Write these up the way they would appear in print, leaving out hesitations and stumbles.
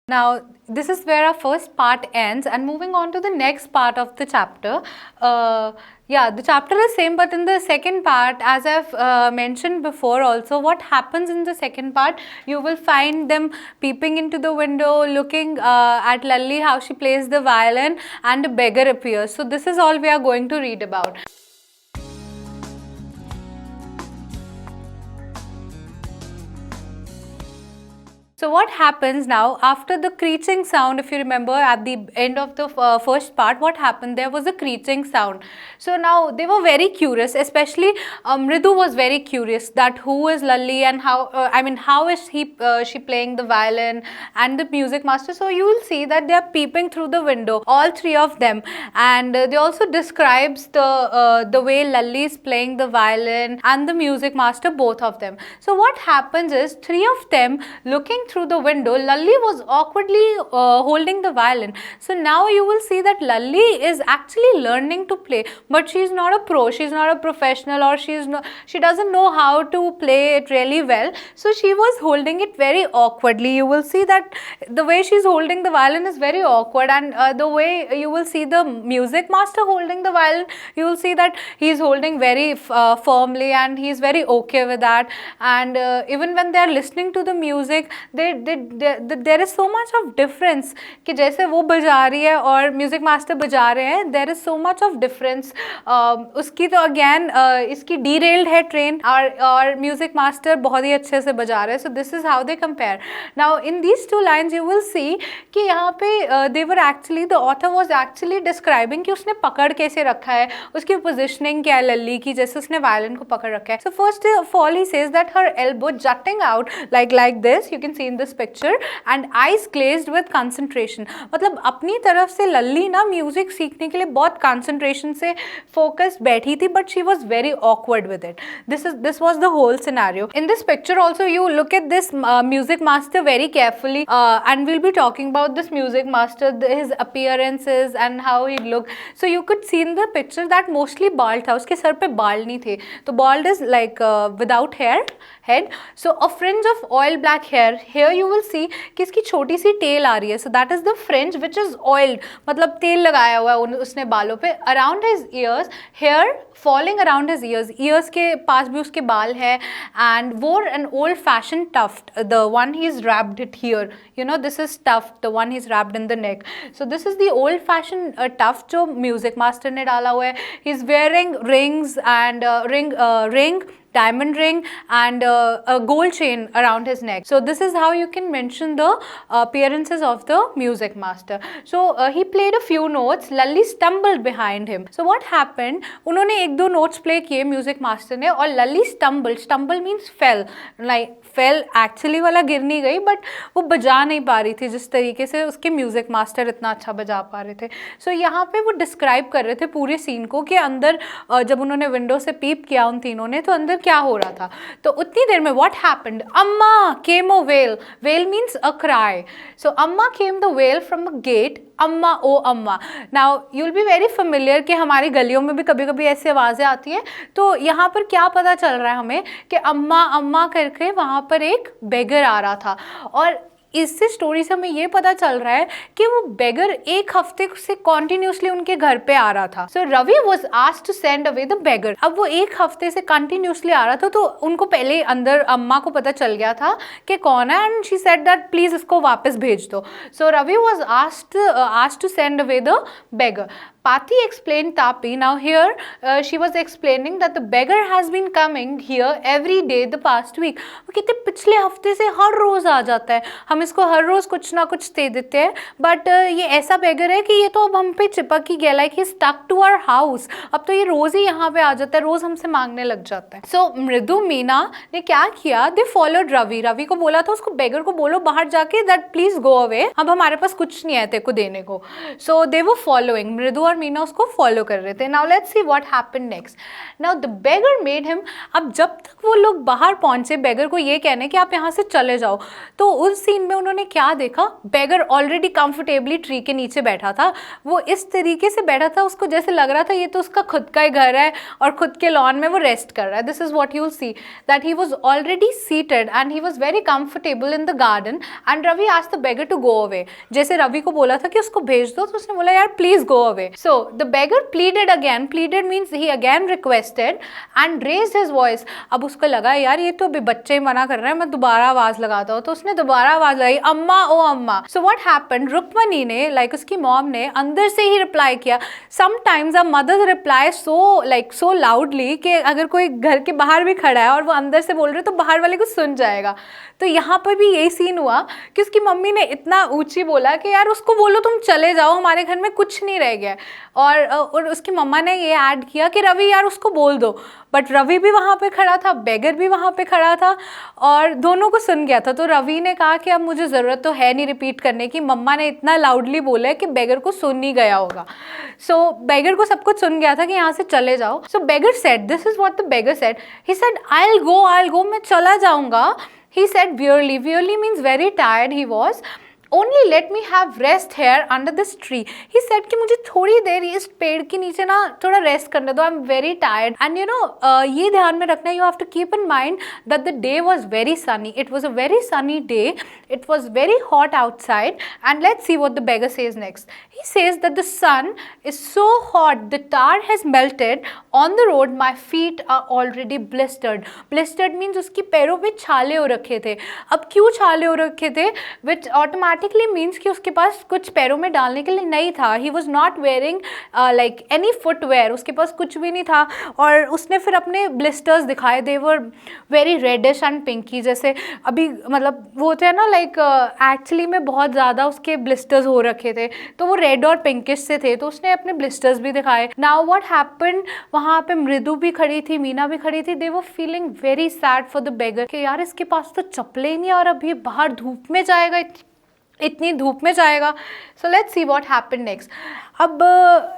Now, this is where our first part ends, and moving on to the next part of the chapter. Yeah, the chapter is same, but in the second part, as I've mentioned before also, what happens in the second part, you will find them peeping into the window, looking at Lalli, how she plays the violin, and a beggar appears. So this is all we are going to read about. So what happens now after the screeching sound, if you remember at the end of the first part, what happened? There was a screeching sound. So now they were very curious, especially Mridu was very curious that who is Lalli and how, how is she playing the violin and the music master. So you will see that they are peeping through the window, all three of them, and they also describes the way Lalli is playing the violin and the music master, both of them. So what happens is three of them looking through the window, Lalli was awkwardly holding the violin. So now you will see that Lalli is actually learning to play, but she's not a pro, she's not a professional, or she doesn't know how to play it really well. So she was holding it very awkwardly. You will see that the way she's holding the violin is very awkward, and the way you will see the music master holding the violin, you will see that he's holding very firmly, and he's very okay with that. And even when they are listening to the music, there is so much of difference कि जैसे वो बजा रही है और music master बजा रहे हैं, there is so much of difference. उसकी तो अगेन इसकी derailed है ट्रेन, और म्यूजिक मास्टर बहुत ही अच्छे से बजा रहे हैं. So this is how they compare. Now in these two lines you will see कि यहाँ पे they were actually, the author was actually describing कि उसने पकड़ कैसे रखा है, उसकी positioning क्या है लल्ली की, जैसे उसने वायलिन को पकड़ रखा है. So first of all he says that her elbow jutting out like this, you can see in this picture, and eyes glazed with concentration. मतलब अपनी तरफ से लल्ली ना म्यूजिक सीखने के लिए बहुत concentration से focused बैठी थी, but she was very awkward with it. This was the whole scenario. In this picture also you look at this music master very carefully, and we'll be talking about this music master, his appearances and how he looked. So you could see in the picture that mostly bald था, उसके sir पे बाल नहीं थे. तो bald is like without head. So a fringe of oil black hair. Here you will see कि इसकी छोटी सी tail आ रही है. So that is the fringe which is oiled, मतलब तेल लगाया हुआ है उसने बालों पे. Around his ears, hair falling around his ears. Ears के पास भी उसके बाल है, and wore an old fashioned tuft. The one he's wrapped it here. You know, this is tuft, the one he's wrapped in the neck. So this is the old fashioned tuft जो music master ने डाला हुआ है. He's wearing rings and ring, diamond ring, and a gold chain around his neck. So this is how you can mention the appearances of the music master. So he played a few notes. Lalli stumbled behind him. So what happened? उन्होंने एक दो notes play किए music master ने, और Lalli stumbled. Stumble means fell. Like fell actually वाला गिर नहीं गई, but वो बजा नहीं पा रही थी जिस तरीके से उसके म्यूजिक मास्टर इतना अच्छा बजा पा रहे थे. So यहाँ पे वो डिस्क्राइब कर रहे थे पूरे सीन को कि अंदर जब उन्होंने विंडो से पीप किया उन तीनों ने, तो अंदर क्या हो रहा था. तो उतनी देर में what happened? Amma came a wail. Wail means a cry. So Amma came the wail from a gate. अम्मा ओ अम्मा. Now you will be very familiar कि हमारी गलियों में भी कभी कभी ऐसी आवाज़ें आती हैं. तो यहाँ पर क्या पता चल रहा है हमें कि अम्मा अम्मा करके वहाँ पर एक बेगर आ रहा था, और इससे स्टोरी से हमें ये पता चल रहा है कि वो बेगर एक हफ्ते से कॉन्टिन्यूसली उनके घर पे आ रहा था. So Ravi was asked to send away the beggar. अब वो एक हफ्ते से कंटिन्यूसली आ रहा था, तो उनको पहले अंदर अम्मा को पता चल गया था कि कौन है, and she said that please इसको वापस भेज दो. So Ravi was asked to send away the beggar. Pati explained Tapi. Now here she was explaining that the beggar has been coming here every day the past week. वो कहते पिछले हफ्ते से हर रोज़ आ जाता है, हम इसको हर रोज़ कुछ ना कुछ दे देते हैं, बट ये ऐसा बेगर है कि ये तो अब हम पे चिपक ही गया, like he stuck to our house. अब तो ये रोज़ ही यहाँ पे आ जाता है, रोज़ हमसे मांगने लग जाता है. सो मृदु मीना ने क्या किया, दे फॉलोड रवि. रवि को बोला था उसको बेगर को बोलो बाहर जाके दैट प्लीज गो अवे, अब हमारे पास कुछ नहीं है तेरे को देने को. सो दे वर फॉलोइंग. मृदु और और मीना उसको फॉलो कर रहे थे. Now let's see what happened next. Now the beggar made him, अब जब तक वो लोग बाहर पहुंचे बेगर को ये कहने कि आप यहाँ से चले जाओ, तो उस सीन में उन्होंने क्या देखा, बेगर ऑलरेडी कंफर्टेबली ट्री के नीचे बैठा था. वो इस तरीके से बैठा था, उसको जैसे लग रहा था ये तो उसका खुद का ही घर है और खुद के लॉन में वो रेस्ट कर रहा है. This is what you will see that he was already seated and he was very comfortable in the garden. And Ravi asked the beggar to go away. जैसे रवि को बोला था कि उसको भेज दो, तो उसने बोला यार please go away. So the beggar pleaded again. Pleaded means he again requested and raised his voice. अब उसको लगा यार ये तो अभी बच्चे ही मना कर रहे हैं, मैं दोबारा आवाज लगाता हूँ. तो उसने दोबारा आवाज लगाई, अम्मा ओ अम्मा. सो व्हाट हैपेंड, रुक्मणी ने लाइक उसकी मॉम ने अंदर से ही रिप्लाई किया. Sometimes a mother reply so loudly कि अगर कोई घर के बाहर भी खड़ा है और वो अंदर से बोल रहे तो बाहर वाले को सुन जाएगा. तो यहाँ पर भी यही सीन हुआ कि उसकी मम्मी ने इतना ऊंची बोला कि यार उसको बोलो तुम चले जाओ, हमारे घर में कुछ नहीं रह गया. और उसकी मम्मा ने ये ऐड किया कि रवि यार उसको बोल दो. बट रवि भी वहाँ पे खड़ा था, बेगर भी वहाँ पे खड़ा था और दोनों को सुन गया था. तो रवि ने कहा कि अब मुझे ज़रूरत तो है नहीं रिपीट करने की, मम्मा ने इतना लाउडली बोला है कि बेगर को सुन नहीं गया होगा. सो बेगर को सब कुछ सुन गया था कि यहाँ से चले जाओ. So beggar said, this is what the beggar said, he said I will go, मैं चला जाऊँगा. He said wearily. Wearily means very tired he was. Only let me have rest here under this tree. He said कि मुझे थोड़ी देर इस पेड़ के नीचे ना थोड़ा रेस्ट करने दो. I'm very tired. And you know ये ध्यान में रखना, you have to keep in mind that the day was very sunny. It was a very sunny day. It was very hot outside. And let's see what the beggar says next. He says that the sun is so hot, the tar has melted on the road. My feet are already blistered. Blistered means उसकी पैरों पे छाले हो रखे थे. अब क्यों छाले हो रखे थे? Which automatically मीन्स कि उसके पास कुछ पैरों में डालने के लिए नहीं था. He was not wearing like any footwear, उसके पास कुछ भी नहीं था. और उसने फिर अपने ब्लिस्टर्स दिखाए, they were very reddish and pinky. जैसे अभी मतलब वो होते हैं ना लाइक एक्चुअली में बहुत ज़्यादा उसके ब्लिस्टर्स हो रखे थे, तो वो रेड और पिंकिश से थे. तो उसने अपने ब्लिस्टर्स भी दिखाए. नाउ व्हाट हैपेंड, वहाँ पे मृदु भी खड़ी थी, मीना भी खड़ी थी. They were feeling very sad for the beggar कि यार इसके पास तो चप्पलें ही नहीं और अब ये बाहर धूप में जाएगा, इतनी धूप में जाएगा. So let's see what happened next. अब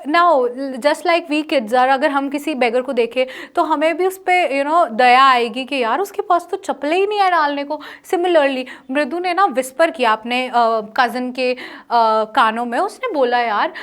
now just like we kids are, अगर हम किसी बेगर को देखें तो हमें भी उस पर दया आएगी कि यार उसके पास तो चप्पलें ही नहीं है डालने को. सिमिलरली मृदु ने ना विस्पर किया अपने कज़न के कानों में. उसने बोला यार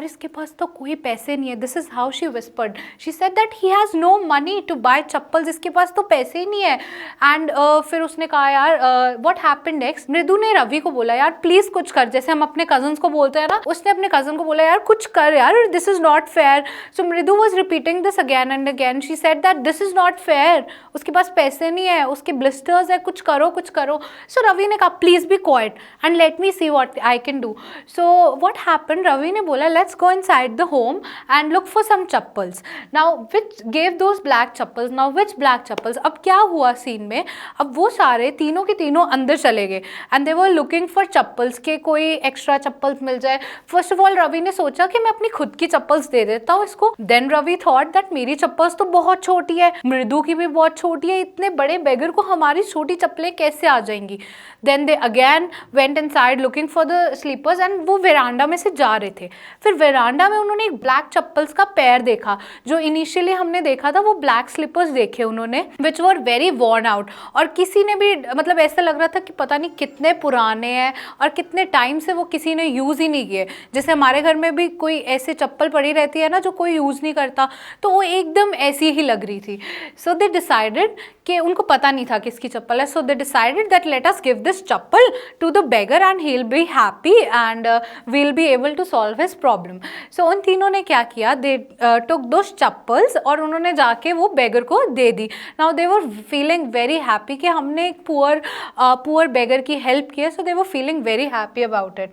इसके पास तो कोई पैसे नहीं है. This is how she whispered. She said that he has no money to buy chappals. इसके पास तो पैसे ही नहीं है. एंड फिर उसने कहा यार व्हाट हैपेंड नेक्स्ट. मृदु ने रवि को बोला यार प्लीज़ कुछ कर, जैसे हम अपने कजन्स को बोलते हैं ना, उसने अपने कज़न को बोला यार कुछ कर यार, दिस इज नॉट फेयर. सो मृदु was repeating this again and again. She said that this is not fair. उसके पास पैसे नहीं है, उसके ब्लिस्टर्स है, कुछ करो कुछ करो. सो रवि ने कहा please be quiet and let me see what I can do. So what happened, Ravi ने बोला let's go inside the home and look for some chappals. Now which gave those black chappals. Now which black chappals. अब क्या हुआ scene में, अब वो सारे तीनों के तीनों अंदर चले गए and they were looking for chappals के कोई एक्स्ट्रा चप्पल्स मिल जाए. फर्स्ट ऑफ ऑल रवि ने सोचा कि मैं अपनी खुद की चप्पल्स दे देता हूँ इसको. देन रवि थॉट दैट मेरी चप्पल्स तो बहुत छोटी है, मृदु की भी बहुत छोटी है, इतने बड़े बेगर को हमारी छोटी चप्पलें कैसे आ जाएंगी. Then they again went inside looking for the slippers and वो वेरांडा में से जा रहे थे. फिर वेरांडा में उन्होंने एक ब्लैक चप्पल्स का पैर देखा. जो इनिशियली हमने देखा था वो ब्लैक स्लीपर्स देखे उन्होंने विच वर वेरी वॉर्न आउट. और किसी ने भी मतलब ऐसा लग रहा था कि पता नहीं कितने पुराने हैं और कितने टाइम से वो किसी ने यूज़ ही नहीं किए. जैसे हमारे घर में भी कोई ऐसे चप्पल पड़ी रहती है ना जो कोई यूज़ नहीं करता, तो वो एकदम ऐसी ही लग रही थी. सो दे डिसाइडेड कि उनको पता नहीं था किसकी चप्पल है. So they decided that let us give this chappal to the beggar and he will be happy and we will be able to solve his problem. So उन तीनों ने क्या किया, दे टुक दोस चप्पल्स और उन्होंने जाके वो बेगर को दे दी. Now they were feeling very happy कि हमने एक पुअर बेगर की हेल्प की है. So they were feeling very happy about it.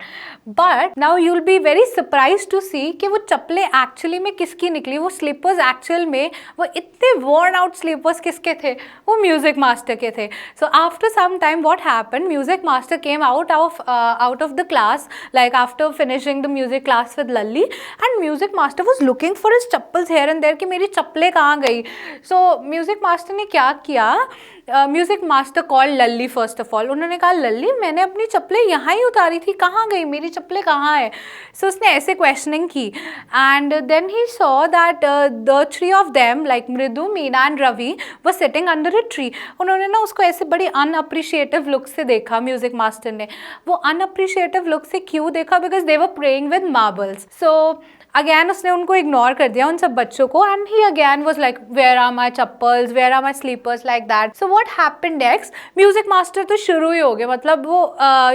But now you will be very surprise to see कि वो चप्पलें एक्चुअली में किसकी निकली. वो स्लीपर्स एक्चुअल में वो इतने वॉर्न आउट स्लीपर्स किसके थे, वो म्यूजिक मास्टर के थे. So after some time what happened, music master came out of the class like after finishing the music class with Lalli and music master was looking for his chappals here and there कि मेरी चप्पलें कहाँ गई. सो music master ने क्या किया, music master call Lalli first of all. उन्होंने कहा लल्ली मैंने अपनी चप्पलें यहाँ ही उतारी थी, कहाँ गई मेरी चप्पलें कहाँ है. सो उसने ऐसे क्वेश्चनिंग की and then he saw that the three of them like Mridu, Meena and Ravi were sitting under a tree. उन्होंने ना उसको ऐसे बड़ी अनअप्रिशिएटिव लुक से देखा. म्यूजिक मास्टर ने वो अनअप्रिशिएटिव लुक से क्यों देखा? Because they were playing with marbles. So again उसने उनको इग्नोर कर दिया उन सब बच्चों को and he again was like where are my chappals, where are my slippers, like that. So what happened next, music master तो शुरू ही हो गए. मतलब वो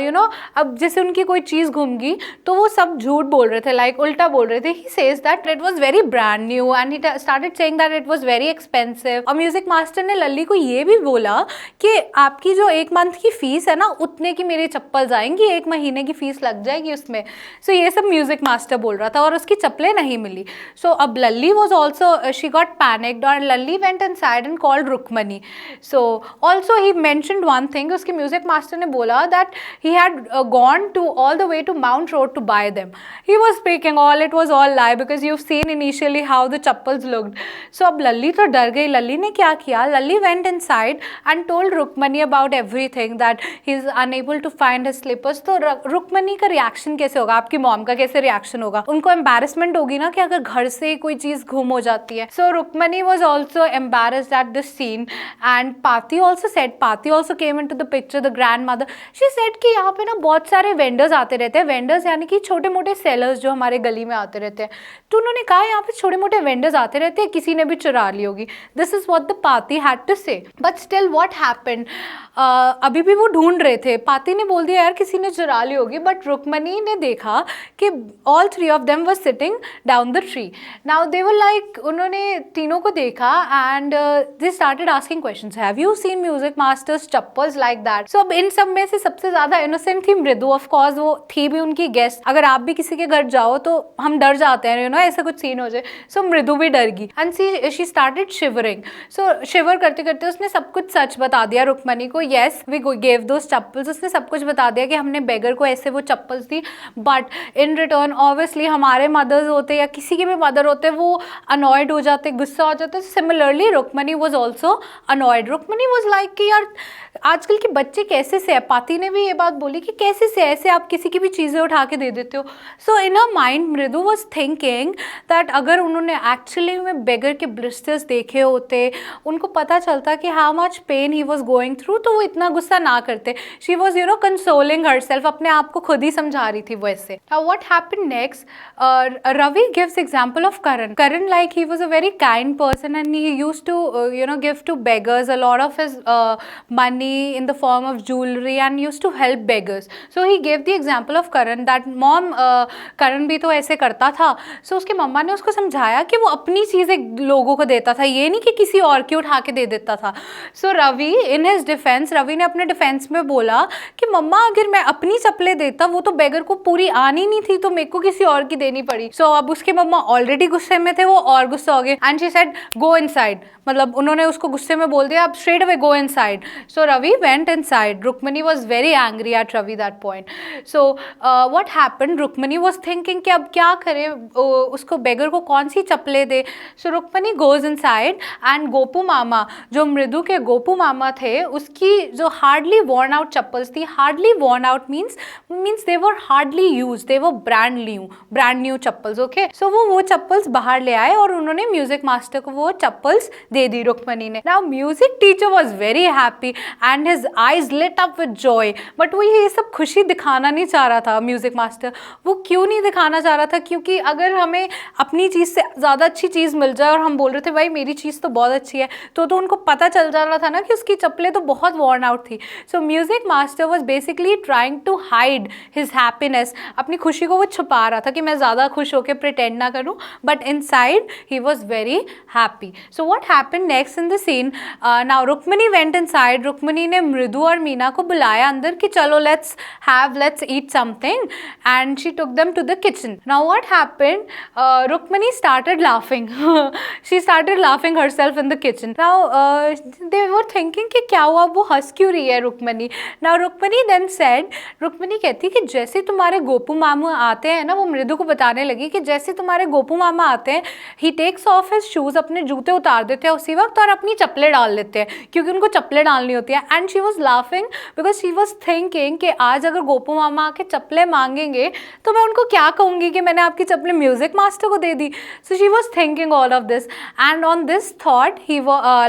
यू नो अब जैसे उनकी कोई चीज़ घूम गई तो वो सब झूठ बोल रहे थे, लाइक उल्टा बोल रहे थे. He says that it was very brand new and he started saying that it was very expensive. और म्यूजिक मास्टर ने लल्ली को ये भी बोला कि आपकी जो 1 मंथ की फीस है ना उतने की मेरी चप्पल आएंगी, 1 महीने की फीस लग जाएगी उसमें. सो ये सब म्यूजिक मास्टर बोल रहा था और उसकी चप्पलें नहीं मिली. सो अब Lalli was also she got panicked और Lalli went inside and called Rukmani. So also he mentioned one thing, उसके म्यूजिक मास्टर ने बोला that he had gone to all the way to Mount Road to buy them. He was speaking all, it was all lie because you seen initially how the chappals looked. So अब लल्ली तो डर गई. लल्ली ने क्या किया, Lalli went inside and told Rukmani about everything that he is unable to find his slippers. तो रुक्मणी का reaction कैसे होगा, आपकी मॉम का कैसे रिएक्शन होगा? उनको एम्बैरेसमेंट होगी ना कि अगर घर से कोई चीज गुम हो जाती है. So Rukmani was also embarrassed at this scene and Pati also said, Pati also came into the picture, the grandmother. She said कि यहाँ पे ना बहुत सारे वेंडर्स आते रहते हैं. वेंडर्स यानी कि छोटे मोटे सेलर्स जो हमारे गली में आते रहते हैं. तो उन्होंने कहा यहाँ पे छोटे मोटे वेंडर्स आते रहते हैं, किसी ने भी चुरा ली होगी. दिस इज व्हाट द पाती हैड टू से. बट स्टिल व्हाट हैपेंड, अभी भी वो ढूंढ रहे थे. पाती ने बोल दिया यार किसी ने चुरा ली होगी. बट रुक्मणी ने देखा कि all 3 of them were sitting down the tree. Now they were like, उन्होंने तीनों को देखा and they started asking questions, have you seen music masters chappals like that. So अब इन सब में से सबसे ज्यादा इनोसेंट थी मृदु. ऑफ कोर्स वो थी भी उनकी गेस्ट. अगर आप भी किसी के घर जाओ तो हम डर जाते हैं, यू नो ऐसा कुछ सीन हो जाए. सो मृदु भी डर गई एंड शी स्टार्टेड शिवरिंग. सो शिवर करते करते उसने सब कुछ सच बता दिया रुक्मणी को. येस वी गेव दोस चप्पल्स. उसने सब कुछ बता दिया कि हमने बेगर को ऐसे वो चप्पल्स दी, बट इन रिटर्न ऑब्वियसली हमारे मदर्स होते या किसी के भी मदर होते वो अनॉयड हो जाते, गुस्सा हो जाते. Similarly Rukmani was also annoyed. Rukmani was like कि यार आजकल के बच्चे कैसे से है. पाती ने भी ये बात बोली कि कैसे से ऐसे आप किसी की भी चीज़ें उठा के दे देते हो. सो इन हर माइंड मृदु वाज थिंकिंग दैट अगर उन्होंने एक्चुअली में बेगर के ब्लिस्टर्स देखे होते, उनको पता चलता कि how much pain he was going through, तो वो इतना गुस्सा ना करते. She was you know consoling herself, अपने आप को खुद ही समझा रही थी वैसे. Now what happened next, Ravi gives example of Karan. Karan, like he was a very kind person and he used to you know give to beggars a lot of his money in the form of jewelry and used to help beggars. So he gave the example of Karan that mom Karan भी तो ऐसे करता था. So उसके मम्मा ने उसको समझाया कि वो अपनी चीज़ें लोगों को देता था, ये नहीं कि किसी और की उठा के दे देता था. So Ravi in his defense, Ravi ने अपने डिफेंस में बोला कि मम्मा अगर मैं अपनी चप्पलें देता वो तो बेगर को पूरी आनी नहीं थी, तो मेरे को किसी और की देनी पड़ी. सो अब उसके मम्मा ऑलरेडी गुस्से में थे, वो और गुस्सा हो गए and she said go inside. मतलब उन्होंने उसको गुस्से में बोल दिया अब straight away go inside. So Ravi went inside. Rukmani was very angry at Ravi that point. So what happened, Rukmani was thinking कि अब क्या करे, उसको बेगर को कौन सी चप्पलें दे. So Rukmani goes inside and Gopu मामा, जो मृदु के गोपू मामा थे, उसकी जो हार्डली वॉर्न आउट चप्पल्स थी. Hardly worn out means they were hardly used, they were brand new chappals. Okay, so वो चप्पल्स बाहर ले आए और उन्होंने म्यूजिक मास्टर को वो चप्पल्स दे दी रुक्मणी ने. Now music teacher was very happy and his eyes lit up with joy. But वो ये सब खुशी दिखाना नहीं चाह रहा था म्यूजिक मास्टर. वो क्यों नहीं दिखाना चाह रहा था? क्योंकि अगर हमें अपनी चीज़ से ज़्यादा अच्छी चीज़ मिल जाए और हम बोल रहे थे भाई मेरी चीज़ तो बहुत अच्छी है, तो उनको पता चल जा रहा था ना कि उसकी चप्पलें तो बहुत वॉर्न आउट थी. So music master was basically trying to hide his happiness. अपनी खुशी को वो छुपा रहा था कि मैं ज़्यादा खुश होकर प्रिटेंड ना करूँ, but inside he was very happy. So what happened next in the scene, now Rukmani went inside. Rukmani ने मृदु और मीना को बुलाया अंदर कि चलो let's eat something and she took them to the kitchen. Now what happened, Rukmani started laughing. She started laughing herself in the kitchen. Now they were thinking कि क्या हुआ, वो हंस क्यों रही है Rukmani. Now Rukmani then said, Rukmini कहती कि जैसे तुम्हारे गोपू मामू आते हैं ना, वो मृदु को बताने लगी जाएगी कि जैसे तुम्हारे गोपू मामा आते हैं, ही टेक्स ऑफ हिज शूज, अपने जूते उतार देते हैं उसी वक्त और अपनी चप्पलें डाल लेते हैं क्योंकि उनको चप्पलें डालनी होती है। And she was laughing because she was thinking कि आज अगर गोपू मामा आके चप्पलें मांगेंगे तो मैं उनको क्या कहूँगी कि मैंने आपकी चप्पलें म्यूजिक मास्टर को दे दी। So she was thinking all of this, and on this thought he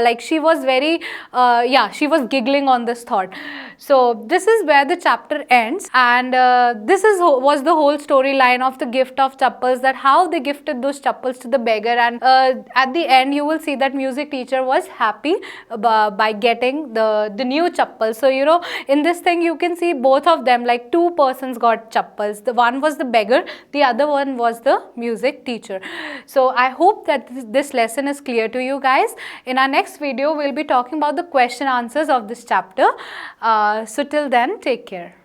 like she was very she was giggling on this thought. So this is where the chapter ends, and this was the whole storyline of the gift of chappals, that how they gifted those chappals to the beggar, and at the end you will see that music teacher was happy by getting the new chappals. So you know, in this thing you can see both of them, like two persons got chappals. The one was the beggar, the other one was the music teacher. So I hope that this lesson is clear to you guys. In our next video, we'll be talking about the question answers of this chapter. So till then, take care.